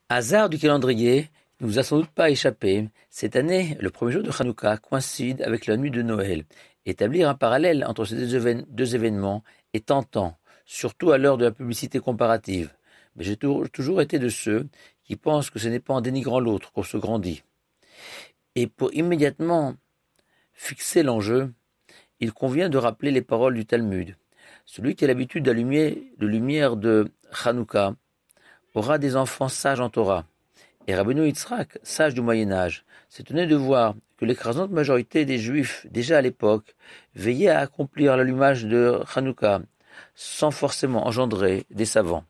Hasard du calendrier, il ne nous a sans doute pas échappé. Cette année, le premier jour de Hanouka coïncide avec la nuit de Noël. Établir un parallèle entre ces deux événements est tentant, surtout à l'heure de la publicité comparative. Mais j'ai toujours été de ceux qui pensent que ce n'est pas en dénigrant l'autre qu'on se grandit. Et pour immédiatement fixer l'enjeu, il convient de rappeler les paroles du Talmud. Celui qui a l'habitude d'allumer de lumière de Hanouka aura des enfants sages en Torah. Et Rabbeinu Yitzhak, sage du Moyen-Âge, s'étonnait de voir que l'écrasante majorité des Juifs, déjà à l'époque, veillaient à accomplir l'allumage de Hanouka, sans forcément engendrer des savants.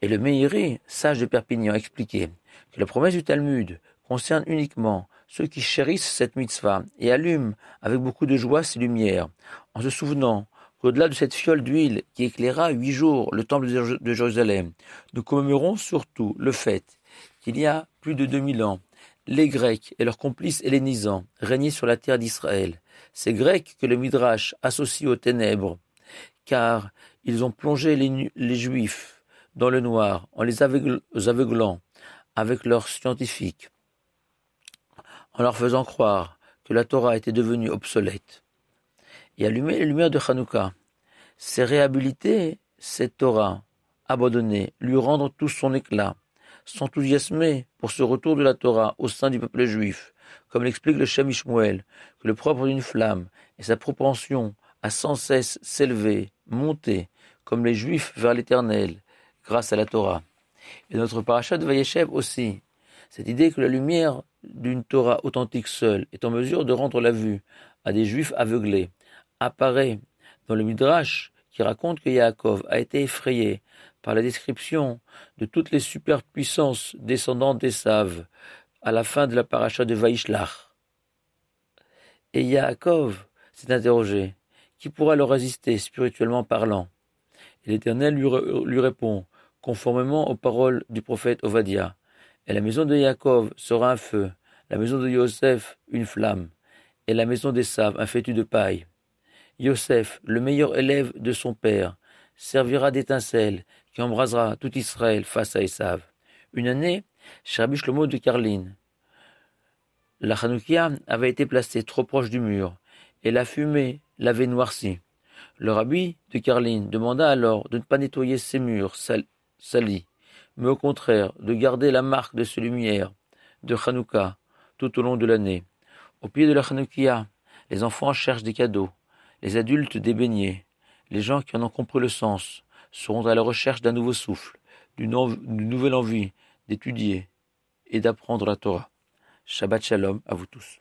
Et le Meiri, sage de Perpignan, expliquait que la promesse du Talmud concerne uniquement ceux qui chérissent cette mitzvah et allument avec beaucoup de joie ces lumières, en se souvenant qu'au-delà de cette fiole d'huile qui éclaira 8 jours le temple de Jérusalem, nous commémorons surtout le fait qu'il y a plus de 2000 ans, les Grecs et leurs complices hellénisants régnaient sur la terre d'Israël. Ces Grecs que le Midrash associe aux ténèbres, car ils ont plongé les Juifs dans le noir en les aveuglant avec leurs scientifiques, en leur faisant croire que la Torah était devenue obsolète. Et allumer les lumières de Hanouka, c'est réhabiliter cette Torah, abandonnée, lui rendre tout son éclat, s'enthousiasmer pour ce retour de la Torah au sein du peuple juif, comme l'explique le Shem Ishmuel, que le propre d'une flamme est sa propension à sans cesse s'élever, monter, comme les Juifs vers l'Éternel, grâce à la Torah. Et notre parachat de Vayeshev aussi, cette idée que la lumière d'une Torah authentique seule est en mesure de rendre la vue à des Juifs aveuglés, apparaît dans le Midrash qui raconte que Yaakov a été effrayé par la description de toutes les superpuissances descendantes d'Esav à la fin de la paracha de Vaishlach. Et Yaakov s'est interrogé, qui pourra leur résister spirituellement parlant? Et l'Éternel lui répond, conformément aux paroles du prophète Ovadia, et la maison de Yaakov sera un feu, la maison de Yosef une flamme, et la maison d'Esav un fétu de paille. Yosef, le meilleur élève de son père, servira d'étincelle qui embrasera tout Israël face à Esav. Une année, chez Rabbi Shlomo de Karlin, la Hanoukia avait été placée trop proche du mur, et la fumée l'avait noirci. Le rabbi de Karlin demanda alors de ne pas nettoyer ces murs salis, mais au contraire de garder la marque de ces lumières de Hanouka tout au long de l'année. Au pied de la Hanoukia, les enfants cherchent des cadeaux, les adultes des beignets. Les gens qui en ont compris le sens seront à la recherche d'un nouveau souffle, d'une nouvelle envie d'étudier et d'apprendre la Torah. Shabbat Shalom à vous tous.